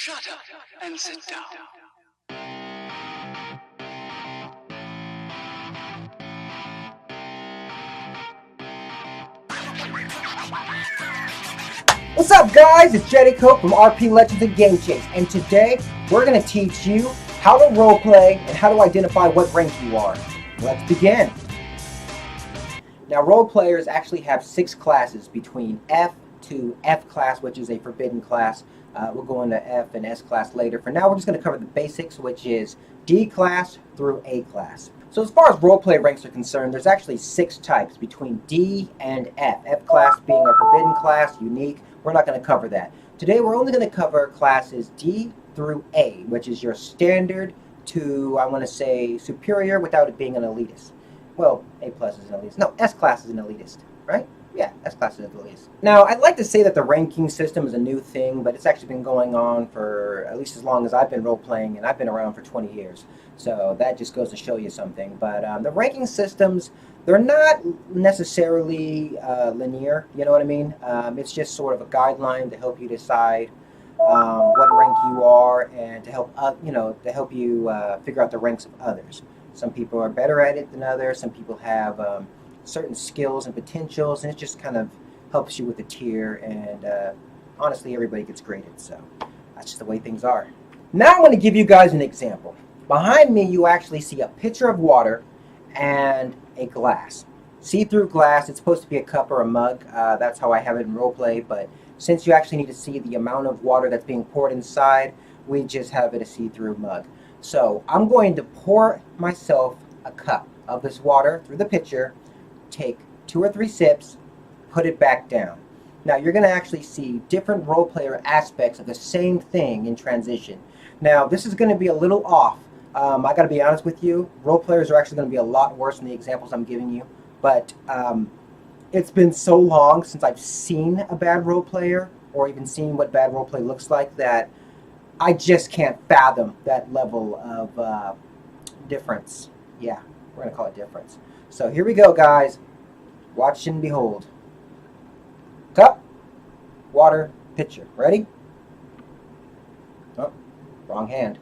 Shut up and sit down. What's up, guys? It's Jetty Cope from RP Legends and Game Chase, and today we're going to teach you how to roleplay and how to identify what rank you are. Let's begin. Now, role players actually have 6 classes between F to F class, which is a forbidden class. We'll go into F and S class later. For now, we're just going to cover the basics, which is D class through A class. So as far as roleplay ranks are concerned, there's actually 6 types between D and F. F class being a forbidden class, unique. We're not going to cover that. Today, we're only going to cover classes D through A, which is your standard to, I want to say, superior without it being an elitist. Well, A plus is an elitist. No, S class is an elitist, right? Yeah, S class is an elitist. Now, I'd like to say that the ranking system is a new thing, but it's actually been going on for at least as long as I've been role-playing, and I've been around for 20 years. So that just goes to show you something. But the ranking systems, they're not necessarily linear, you know what I mean? It's just sort of a guideline to help you decide what rank you are and to help, you figure out the ranks of others. Some people are better at it than others. Some people have certain skills and potentials, and it just kind of helps you with the tier. And honestly, everybody gets graded, so that's just the way things are. Now I'm going to give you guys an example. Behind me, you actually see a pitcher of water and a glass. See-through glass. It's supposed to be a cup or a mug. That's how I have it in roleplay, but since you actually need to see the amount of water that's being poured inside, we just have it a see-through mug. So I'm going to pour myself a cup of this water through the pitcher, take 2 or 3 sips, put it back down. Now you're going to actually see different role player aspects of the same thing in transition. Now this is going to be a little off. I got to be honest with you, role players are actually going to be a lot worse than the examples I'm giving you, but it's been so long since I've seen a bad role player or even seen what bad role play looks like that I just can't fathom that level of difference. Yeah, we're going to call it difference. So here we go, guys. Watch and behold. Cup, water, pitcher. Ready? Oh, wrong hand.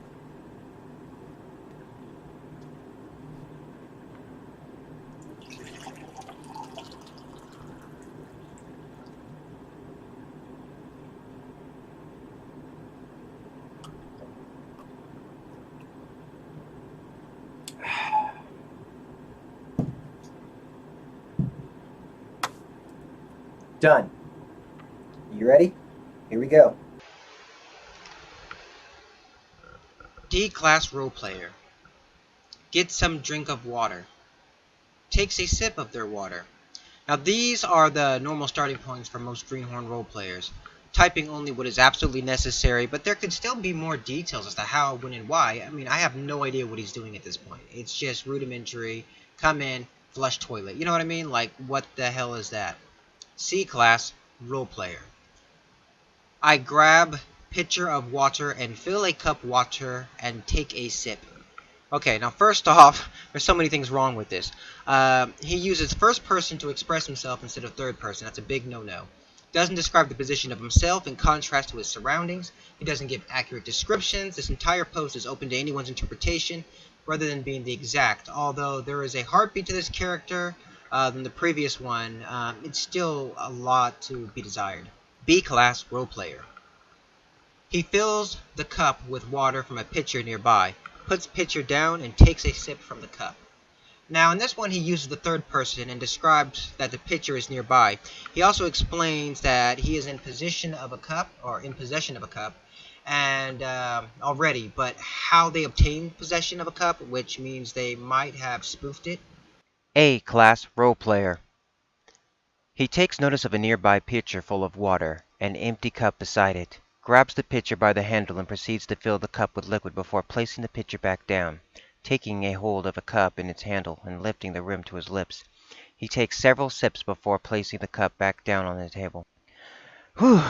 Done. You ready? Here we go. D-class roleplayer. Gets some drink of water. Takes a sip of their water. Now these are the normal starting points for most greenhorn roleplayers. Typing only what is absolutely necessary, but there could still be more details as to how, when, and why. I mean, I have no idea what he's doing at this point. It's just rudimentary, come in, flush toilet. You know what I mean? Like, what the hell is that? C-class roleplayer. I grab pitcher of water and fill a cup water and take a sip. Okay, now first off, there's so many things wrong with this. He uses first person to express himself instead of third person. That's a big no-no. Doesn't describe the position of himself in contrast to his surroundings. He doesn't give accurate descriptions. This entire post is open to anyone's interpretation rather than being the exact. Although there is a heartbeat to this character than the previous one, it's still a lot to be desired. B-class roleplayer. He fills the cup with water from a pitcher nearby, puts pitcher down, and takes a sip from the cup. Now, in this one, he uses the third person and describes that the pitcher is nearby. He also explains that he is in possession of a cup, and already, but how they obtain possession of a cup, which means they might have spoofed it. A-class roleplayer. He takes notice of a nearby pitcher full of water, an empty cup beside it, grabs the pitcher by the handle and proceeds to fill the cup with liquid before placing the pitcher back down, taking a hold of a cup in its handle and lifting the rim to his lips. He takes several sips before placing the cup back down on the table. Whew.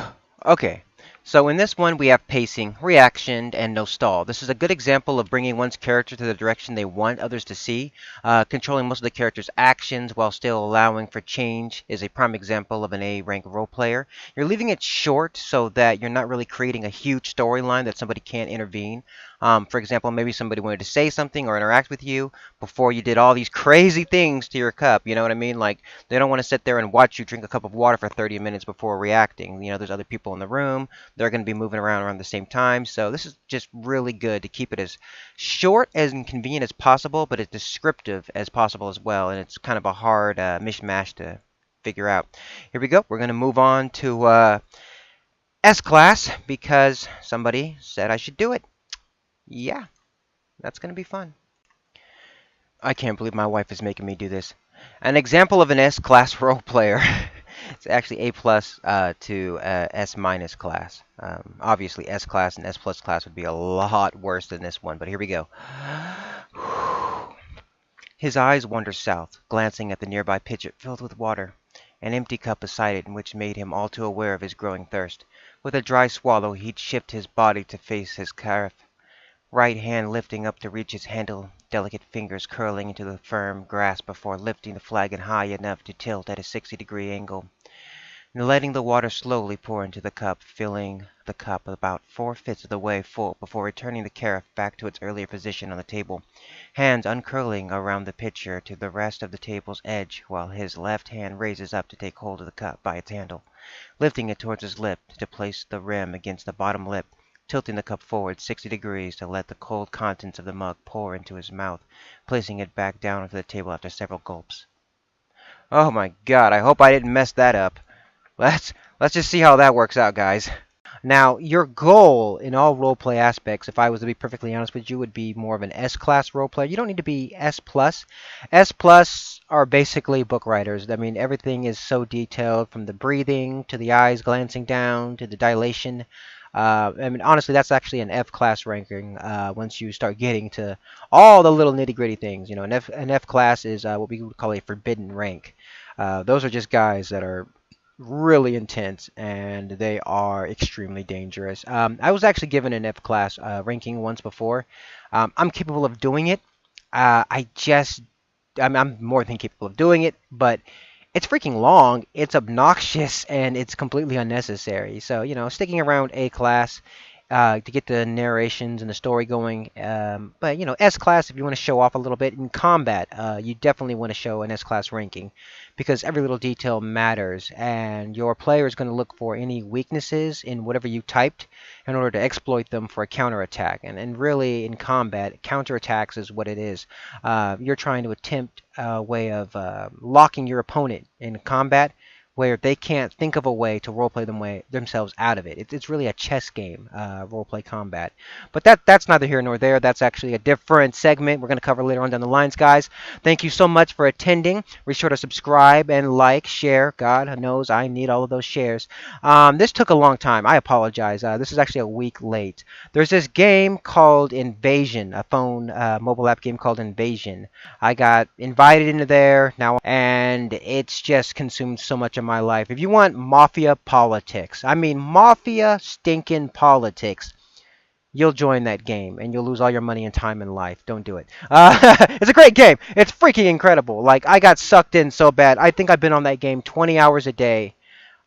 Okay, So in this one, we have pacing, reaction, and no stall. This is a good example of bringing one's character to the direction they want others to see. Controlling most of the character's actions while still allowing for change is a prime example of an A rank role player. You're leaving it short so that you're not really creating a huge storyline that somebody can't intervene. For example, maybe somebody wanted to say something or interact with you before you did all these crazy things to your cup. You know what I mean? Like, they don't want to sit there and watch you drink a cup of water for 30 minutes before reacting. You know, there's other people in the room. They're going to be moving around the same time. So this is just really good to keep it as short and convenient as possible, but as descriptive as possible as well. And it's kind of a hard mishmash to figure out. Here we go. We're going to move on to S-Class because somebody said I should do it. Yeah, that's going to be fun. I can't believe my wife is making me do this. An example of an S-Class role player. It's actually A plus to S minus class. Obviously, S class and S plus class would be a lot worse than this one, but here we go. His eyes wander south, glancing at the nearby pitcher filled with water, an empty cup beside it, which made him all too aware of his growing thirst. With a dry swallow, he'd shift his body to face his carafe, right hand lifting up to reach his handle, delicate fingers curling into the firm grasp before lifting the flagon high enough to tilt at a 60-degree angle, and letting the water slowly pour into the cup, filling the cup about 4/5 of the way full before returning the carafe back to its earlier position on the table, hands uncurling around the pitcher to the rest of the table's edge, while his left hand raises up to take hold of the cup by its handle, lifting it towards his lip to place the rim against the bottom lip, tilting the cup forward 60 degrees to let the cold contents of the mug pour into his mouth, placing it back down onto the table after several gulps. Oh my god, I hope I didn't mess that up. Let's just see how that works out, guys. Now, your goal in all roleplay aspects, if I was to be perfectly honest with you, would be more of an S-class roleplayer. You don't need to be S+. S+ are basically book writers. I mean, everything is so detailed, from the breathing, to the eyes glancing down, to the dilation. I mean, honestly, that's actually an F-class ranking once you start getting to all the little nitty-gritty things. You know, an F-class is what we would call a forbidden rank. Those are just guys that are really intense, and they are extremely dangerous. I was actually given an F class ranking once before. I'm capable of doing it. I'm more than capable of doing it, but it's freaking long, it's obnoxious, and it's completely unnecessary. So, you know, sticking around A class to get the narrations and the story going. But, you know, S class, if you want to show off a little bit in combat, you definitely want to show an S class ranking, because every little detail matters, and your player is going to look for any weaknesses in whatever you typed in order to exploit them for a counterattack. And really, in combat, counterattacks is what it is. You're trying to attempt a way of locking your opponent in combat, where they can't think of a way to roleplay themselves out of it. It's really a chess game, roleplay combat. But that's neither here nor there. That's actually a different segment we're going to cover later on down the lines, guys. Thank you so much for attending. Be sure to subscribe and like, share. God knows I need all of those shares. This took a long time. I apologize. This is actually a week late. There's this game called Invasion, a phone mobile app game called Invasion. I got invited into there now, and it's just consumed so much of my life. If you want mafia politics, I mean mafia stinking politics, you'll join that game, and you'll lose all your money and time in life. Don't do it. It's a great game. It's freaking incredible. Like, I got sucked in so bad. I think I've been on that game 20 hours a day.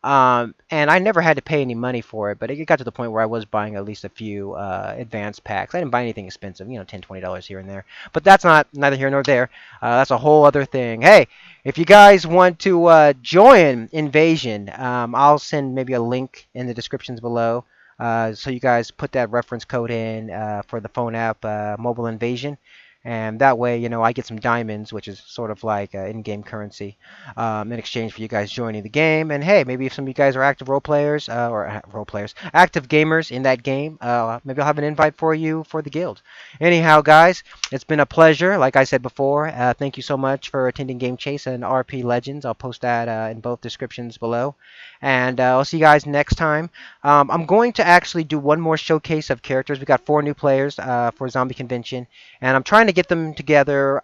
And I never had to pay any money for it, but it got to the point where I was buying at least a few advanced packs. I didn't buy anything expensive, you know, $10, $20 here and there. But that's neither here nor there. That's a whole other thing. Hey, if you guys want to join Invasion, I'll send maybe a link in the descriptions below. So you guys put that reference code in for the phone app, Mobile Invasion. And that way, you know, I get some diamonds, which is sort of like in-game currency, in exchange for you guys joining the game. And hey, maybe if some of you guys are active active gamers in that game, maybe I'll have an invite for you for the guild. Anyhow, guys, it's been a pleasure. Like I said before, thank you so much for attending Game Chase and RP Legends. I'll post that in both descriptions below. And I'll see you guys next time. I'm going to actually do one more showcase of characters. We got 4 new players for Zombie Convention, and I'm trying to get them together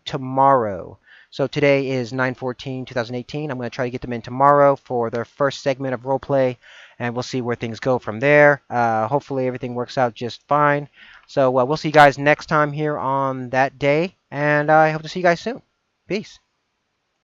tomorrow. So today is 9/14/2018. I'm going to try to get them in tomorrow for their first segment of roleplay and we'll see where things go from there. Hopefully everything works out just fine. So we'll see you guys next time here on that day, and I hope to see you guys soon. Peace.